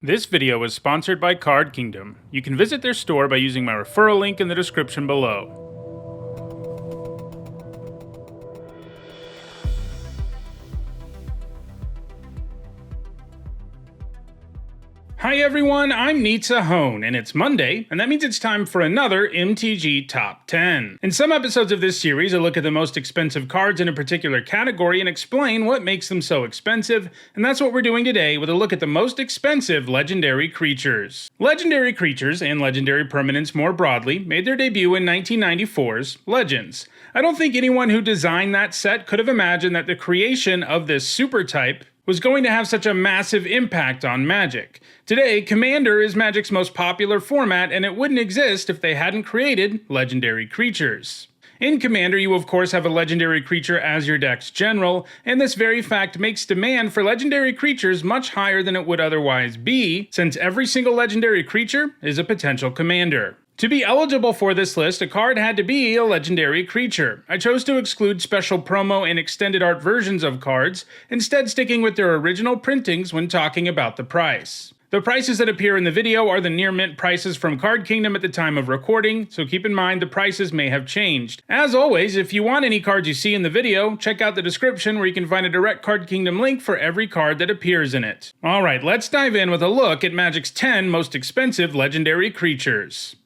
This video is sponsored by Card Kingdom. You can visit their store by using my referral link in the description below. Hi everyone, I'm Nitsa Hone, and it's Monday, and that means it's time for another MTG Top 10. In some episodes of this series, I look at the most expensive cards in a particular category and explain what makes them so expensive, and that's what we're doing today with a look at the most expensive legendary creatures. Legendary creatures, and legendary permanents more broadly, made their debut in 1994's Legends. I don't think anyone who designed that set could have imagined that the creation of this super type was going to have such a massive impact on Magic. Today, Commander is Magic's most popular format, and it wouldn't exist if they hadn't created legendary creatures. In Commander, you of course have a legendary creature as your deck's general, and this very fact makes demand for legendary creatures much higher than it would otherwise be, since every single legendary creature is a potential commander. To be eligible for this list, a card had to be a legendary creature. I chose to exclude special promo and extended art versions of cards, instead sticking with their original printings when talking about the price. The prices that appear in the video are the near mint prices from Card Kingdom at the time of recording, so keep in mind the prices may have changed. As always, if you want any cards you see in the video, check out the description where you can find a direct Card Kingdom link for every card that appears in it. Alright, let's dive in with a look at Magic's 10 most expensive legendary creatures.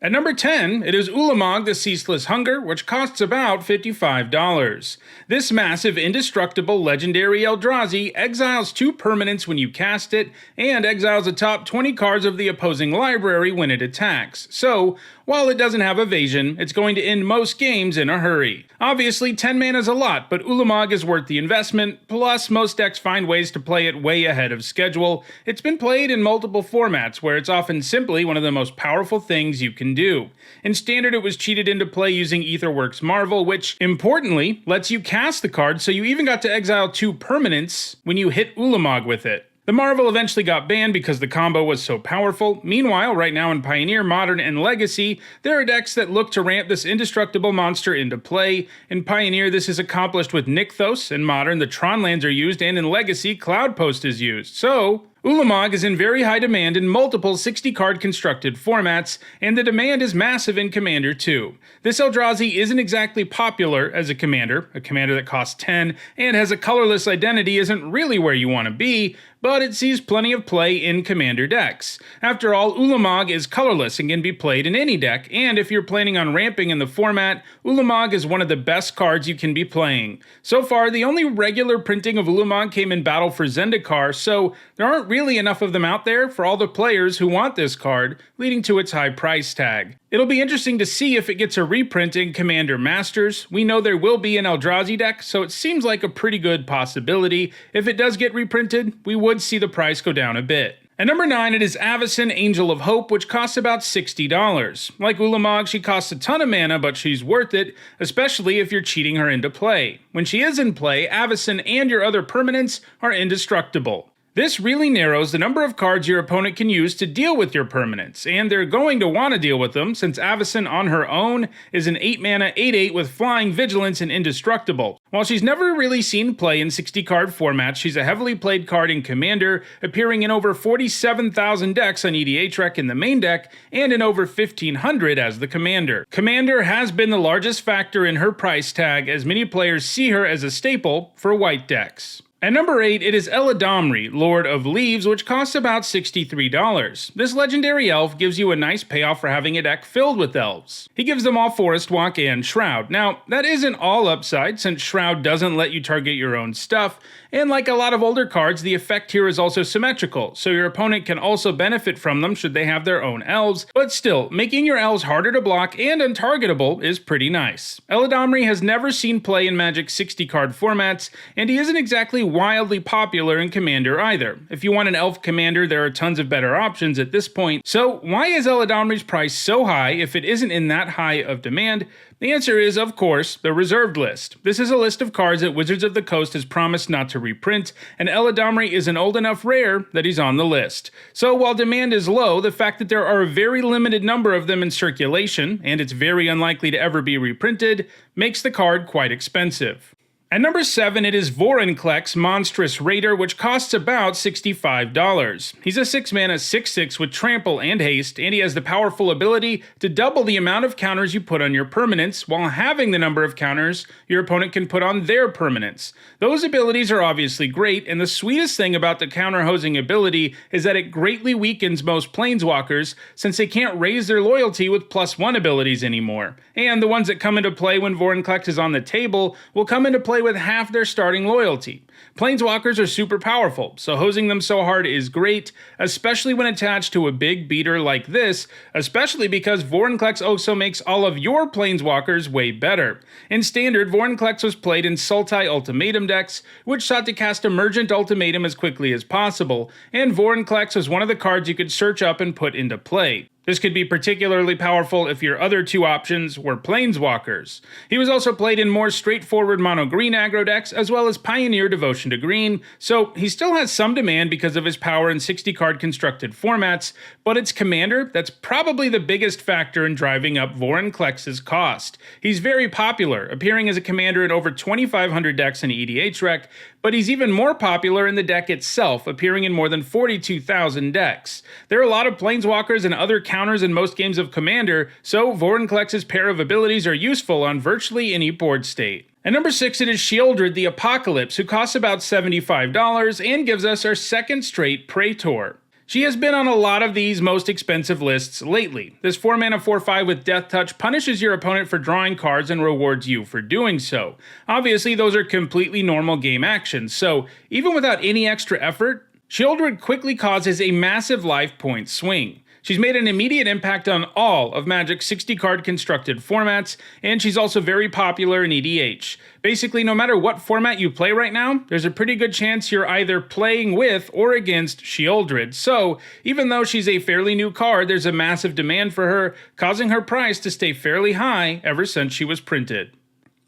At number 10, it is Lumang the Ceaseless Hunger, which costs about $55. This massive, indestructible legendary Eldrazi exiles 2 permanents when you cast it, and exiles the top 20 cards of the opposing library when it attacks. So, while it doesn't have evasion, it's going to end most games in a hurry. Obviously, 10 mana is a lot, but Lumang is worth the investment, plus most decks find ways to play it way ahead of schedule. It's been played in multiple formats, where it's often simply one of the most powerful things you can do. In Standard, it was cheated into play using Aetherworks Marvel, which, importantly, lets you cast the card, so you even got to exile 2 permanents when you hit Lumang with it. The Marvel eventually got banned because the combo was so powerful. Meanwhile, right now in Pioneer, Modern, and Legacy, there are decks that look to ramp this indestructible monster into play. In Pioneer, this is accomplished with Nykthos. In Modern, the Tron lands are used, and in Legacy, Cloudpost is used. So, Lumang is in very high demand in multiple 60-card constructed formats, and the demand is massive in Commander too. This Eldrazi isn't exactly popular as a commander that costs 10 and has a colorless identity isn't really where you want to be, but it sees plenty of play in Commander decks. After all, Lumang is colorless and can be played in any deck, and if you're planning on ramping in the format, Lumang is one of the best cards you can be playing. So far, the only regular printing of Lumang came in Battle for Zendikar, so there aren't really enough of them out there for all the players who want this card, leading to its high price tag. It'll be interesting to see if it gets a reprint in Commander Masters. We know there will be an Eldrazi deck, so it seems like a pretty good possibility. If it does get reprinted, we would see the price go down a bit. At number 9, it is Avacyn Angel of Hope, which costs about $60. Like Lumang, she costs a ton of mana, but she's worth it, especially if you're cheating her into play. When she is in play, Avacyn and your other permanents are indestructible. This really narrows the number of cards your opponent can use to deal with your permanents, and they're going to want to deal with them since Avacyn on her own is an 8-mana 8/8 with Flying, Vigilance, and Indestructible. While she's never really seen play in 60-card formats, she's a heavily played card in Commander, appearing in over 47,000 decks on EDHREC in the main deck, and in over 1,500 as the Commander. Commander has been the largest factor in her price tag, as many players see her as a staple for white decks. At number 8, it is Eledamri, Lord of Leaves, which costs about $63. This legendary elf gives you a nice payoff for having a deck filled with elves. He gives them all Forest Walk and Shroud. Now, that isn't all upside, since Shroud doesn't let you target your own stuff, and like a lot of older cards, the effect here is also symmetrical, so your opponent can also benefit from them should they have their own elves, but still, making your elves harder to block and untargetable is pretty nice. Eledamri has never seen play in Magic's 60-card formats, and he isn't exactly wildly popular in Commander either. If you want an elf commander, there are tons of better options at this point, so why is Eledamri's price so high if it isn't in that high of demand? The answer is, of course, the reserved list. This is a list of cards that Wizards of the Coast has promised not to reprint, and Eledamri is an old enough rare that he's on the list. So while demand is low, the fact that there are a very limited number of them in circulation, and it's very unlikely to ever be reprinted, makes the card quite expensive. At number 7, it is Vorenclex Monstrous Raider, which costs about $65. He's a 6-mana 6/6 with Trample and Haste, and he has the powerful ability to double the amount of counters you put on your permanents, while having the number of counters your opponent can put on their permanents. Those abilities are obviously great, and the sweetest thing about the counter-hosing ability is that it greatly weakens most Planeswalkers, since they can't raise their loyalty with +1 abilities anymore. And the ones that come into play when Vorenclex is on the table will come into play with half their starting loyalty. Planeswalkers are super powerful, so hosing them so hard is great, especially when attached to a big beater like this, especially because Vorenclex also makes all of your Planeswalkers way better. In Standard, Vorenclex was played in Sultai Ultimatum decks, which sought to cast Emergent Ultimatum as quickly as possible, and Vorenclex was one of the cards you could search up and put into play. This could be particularly powerful if your other two options were Planeswalkers. He was also played in more straightforward mono-green aggro decks, as well as Pioneer Devotion to Green, so he still has some demand because of his power in 60-card constructed formats, but it's Commander that's probably the biggest factor in driving up Vorenclex's cost. He's very popular, appearing as a commander in over 2,500 decks in EDHREC, but he's even more popular in the deck itself, appearing in more than 42,000 decks. There are a lot of Planeswalkers and other counters in most games of Commander, so Vorenclex's pair of abilities are useful on virtually any board state. At number 6, it is Sheoldred the Apocalypse, who costs about $75 and gives us our second straight Praetor. She has been on a lot of these most expensive lists lately. This 4-mana 4/5 with Death Touch punishes your opponent for drawing cards and rewards you for doing so. Obviously, those are completely normal game actions, so even without any extra effort, Sheoldred quickly causes a massive life point swing. She's made an immediate impact on all of Magic's 60-card constructed formats, and she's also very popular in EDH. Basically, no matter what format you play right now, there's a pretty good chance you're either playing with or against Sheoldred, so even though she's a fairly new card, there's a massive demand for her, causing her price to stay fairly high ever since she was printed.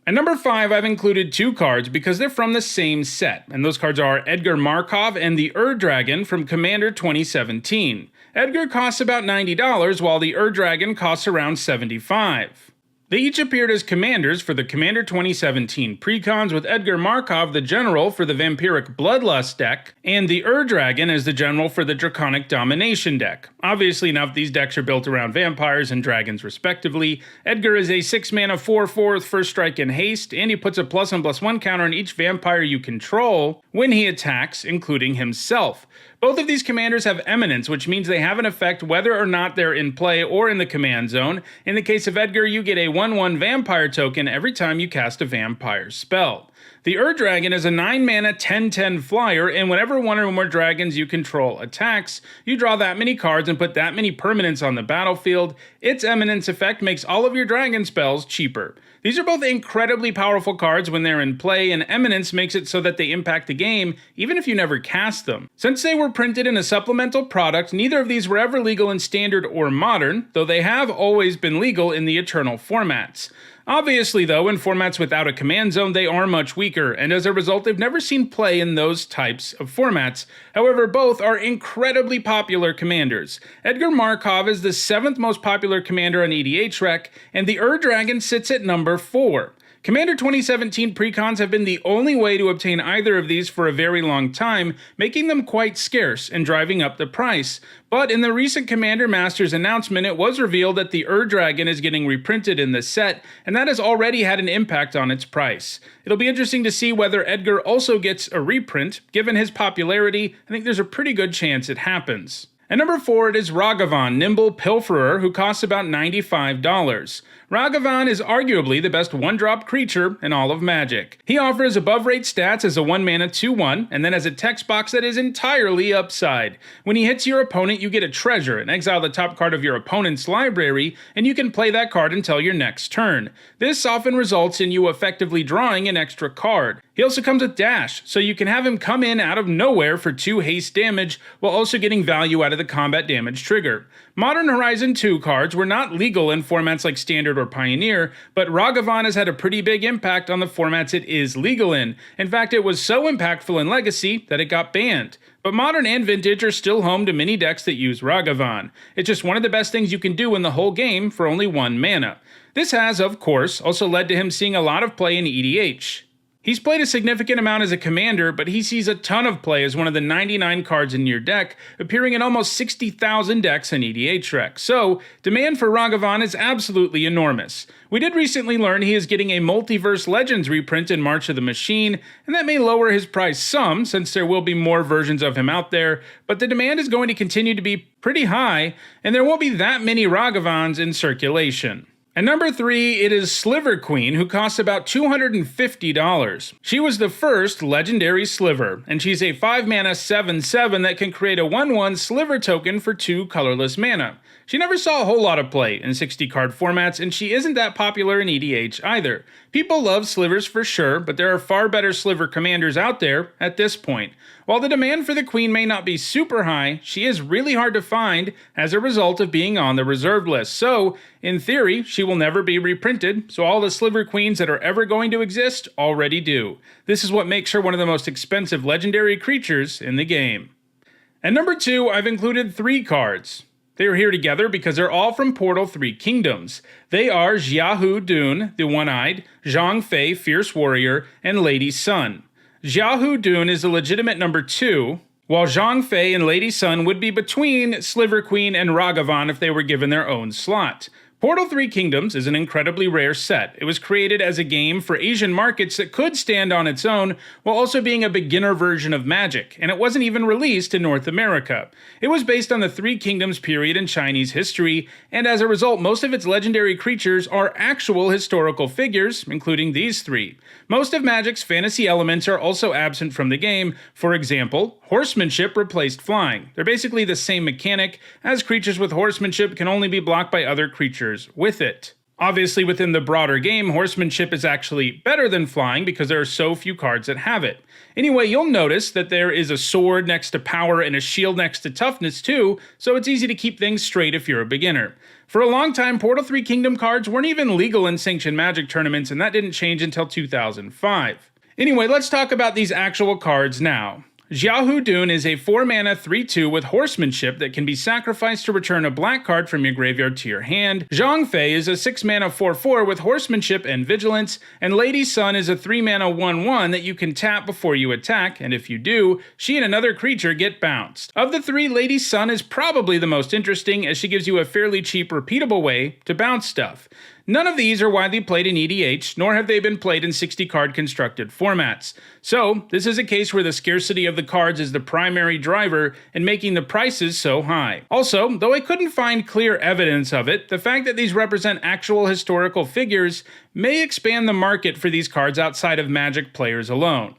At number 5, I've included two cards because they're from the same set, and those cards are Edgar Markov and the Dragon from Commander 2017. Edgar costs about $90, while the Dragon costs around $75. They each appeared as commanders for the Commander 2017 precons, with Edgar Markov the general for the Vampiric Bloodlust deck, and the Dragon as the general for the Draconic Domination deck. Obviously enough, these decks are built around vampires and dragons respectively. Edgar is a 6-mana 4/4 with First Strike and Haste, and he puts a +1/+1 counter on each vampire you control when he attacks, including himself. Both of these commanders have Eminence, which means they have an effect whether or not they're in play or in the command zone. In the case of Edgar, you get a 1/1 vampire token every time you cast a vampire spell. The Dragon is a 9-mana 10/10 flyer, and whenever one or more dragons you control attacks, you draw that many cards and put that many permanents on the battlefield. Its Eminence effect makes all of your dragon spells cheaper. These are both incredibly powerful cards when they're in play, and Eminence makes it so that they impact the game even if you never cast them. Since they were printed in a supplemental product, neither of these were ever legal in Standard or Modern, though they have always been legal in the Eternal formats. Obviously though, in formats without a command zone, they are much weaker, and as a result, they've never seen play in those types of formats. However, both are incredibly popular commanders. Edgar Markov is the 7th most popular commander on EDHREC, and the Dragon sits at number 4. Commander 2017 precons have been the only way to obtain either of these for a very long time, making them quite scarce and driving up the price. But in the recent Commander Masters announcement, it was revealed that the Dragon is getting reprinted in this set, and that has already had an impact on its price. It'll be interesting to see whether Edgar also gets a reprint. Given his popularity, I think there's a pretty good chance it happens. At number 4, it is Raghavan, Nimble Pilferer, who costs about $95. Raghavan is arguably the best 1-drop creature in all of Magic. He offers above-rate stats as a 1-mana 2/1, and then has a text box that is entirely upside. When he hits your opponent, you get a treasure and exile the top card of your opponent's library, and you can play that card until your next turn. This often results in you effectively drawing an extra card. He also comes with dash, so you can have him come in out of nowhere for 2 haste damage, while also getting value out of the combat damage trigger. Modern Horizon 2 cards were not legal in formats like Standard or Pioneer, but Raghavan has had a pretty big impact on the formats it is legal in. In fact, it was so impactful in Legacy that it got banned. But Modern and Vintage are still home to many decks that use Raghavan. It's just one of the best things you can do in the whole game for only 1 mana. This has, of course, also led to him seeing a lot of play in EDH. He's played a significant amount as a commander, but he sees a ton of play as one of the 99 cards in your deck, appearing in almost 60,000 decks in EDHREC. So, demand for Raghavan is absolutely enormous. We did recently learn he is getting a Multiverse Legends reprint in March of the Machine, and that may lower his price some, since there will be more versions of him out there, but the demand is going to continue to be pretty high, and there won't be that many Raghavans in circulation. At number 3, it is Sliver Queen, who costs about $250. She was the first legendary Sliver, and she's a 5-mana 7/7 that can create a 1/1 Sliver token for 2 colorless mana. She never saw a whole lot of play in 60-card formats, and she isn't that popular in EDH either. People love Slivers for sure, but there are far better Sliver commanders out there at this point. While the demand for the Queen may not be super high, she is really hard to find as a result of being on the reserved list. So, in theory, she will never be reprinted, so all the Sliver Queens that are ever going to exist already do. This is what makes her one of the most expensive legendary creatures in the game. At number 2, I've included 3 cards. They are here together because they're all from Portal 3 Kingdoms. They are Xiaohu Dun, the One-Eyed, Zhang Fei, Fierce Warrior, and Lady Sun. Xiaohu Dun is a legitimate number 2, while Zhang Fei and Lady Sun would be between Sliver Queen and Raghavan if they were given their own slot. Portal 3 Kingdoms is an incredibly rare set. It was created as a game for Asian markets that could stand on its own while also being a beginner version of Magic, and it wasn't even released in North America. It was based on the Three Kingdoms period in Chinese history, and as a result, most of its legendary creatures are actual historical figures, including these 3. Most of Magic's fantasy elements are also absent from the game. For example, horsemanship replaced flying. They're basically the same mechanic, as creatures with horsemanship can only be blocked by other creatures with it. Obviously, within the broader game, horsemanship is actually better than flying because there are so few cards that have it. Anyway, you'll notice that there is a sword next to power and a shield next to toughness too, so it's easy to keep things straight if you're a beginner. For a long time, Portal 3 Kingdom cards weren't even legal in sanctioned Magic tournaments, and that didn't change until 2005. Anyway, let's talk about these actual cards now. Xiaohu Dun is a 4-mana 3/2 with horsemanship that can be sacrificed to return a black card from your graveyard to your hand. Zhang Fei is a 6-mana 4/4 with horsemanship and vigilance, and Lady Sun is a 3-mana 1/1 that you can tap before you attack, and if you do, she and another creature get bounced. Of the 3, Lady Sun is probably the most interesting, as she gives you a fairly cheap, repeatable way to bounce stuff. None of these are widely played in EDH, nor have they been played in 60-card constructed formats. So, this is a case where the scarcity of the cards is the primary driver in making the prices so high. Also, though I couldn't find clear evidence of it, the fact that these represent actual historical figures may expand the market for these cards outside of Magic players alone.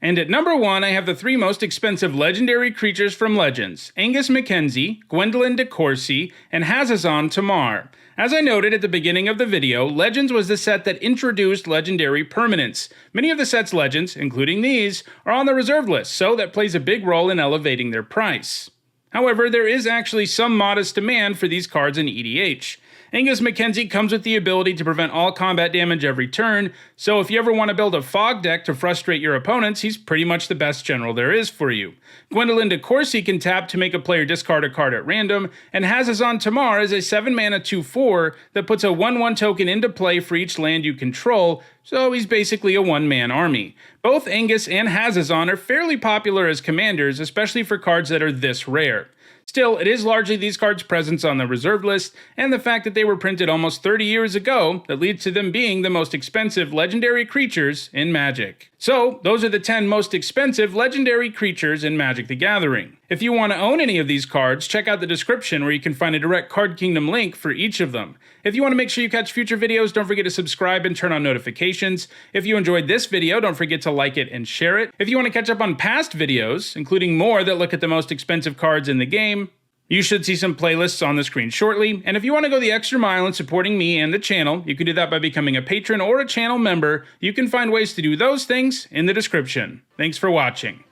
And at number 1, I have the 3 most expensive legendary creatures from Legends: Angus Mackenzie, Gwendolyn de Courcy, and Hazazon Tamar. As I noted at the beginning of the video, Legends was the set that introduced legendary permanents. Many of the set's legends, including these, are on the reserve list, so that plays a big role in elevating their price. However, there is actually some modest demand for these cards in EDH. Angus Mackenzie comes with the ability to prevent all combat damage every turn, so if you ever want to build a fog deck to frustrate your opponents, he's pretty much the best general there is for you. Gwendolyn de Courcy can tap to make a player discard a card at random, and Hazazon Tamar is a 7-mana 2/4 that puts a 1/1 token into play for each land you control, so he's basically a one-man army. Both Angus and Hazazon are fairly popular as commanders, especially for cards that are this rare. Still, it is largely these cards' presence on the reserve list, and the fact that they were printed almost 30 years ago that leads to them being the most expensive legendary creatures in Magic. So, those are the 10 most expensive legendary creatures in Magic the Gathering. If you want to own any of these cards, check out the description where you can find a direct Card Kingdom link for each of them. If you want to make sure you catch future videos, don't forget to subscribe and turn on notifications. If you enjoyed this video, don't forget to like it and share it. If you want to catch up on past videos, including more that look at the most expensive cards in the game, you should see some playlists on the screen shortly, and if you want to go the extra mile in supporting me and the channel, you can do that by becoming a patron or a channel member. You can find ways to do those things in the description. Thanks for watching.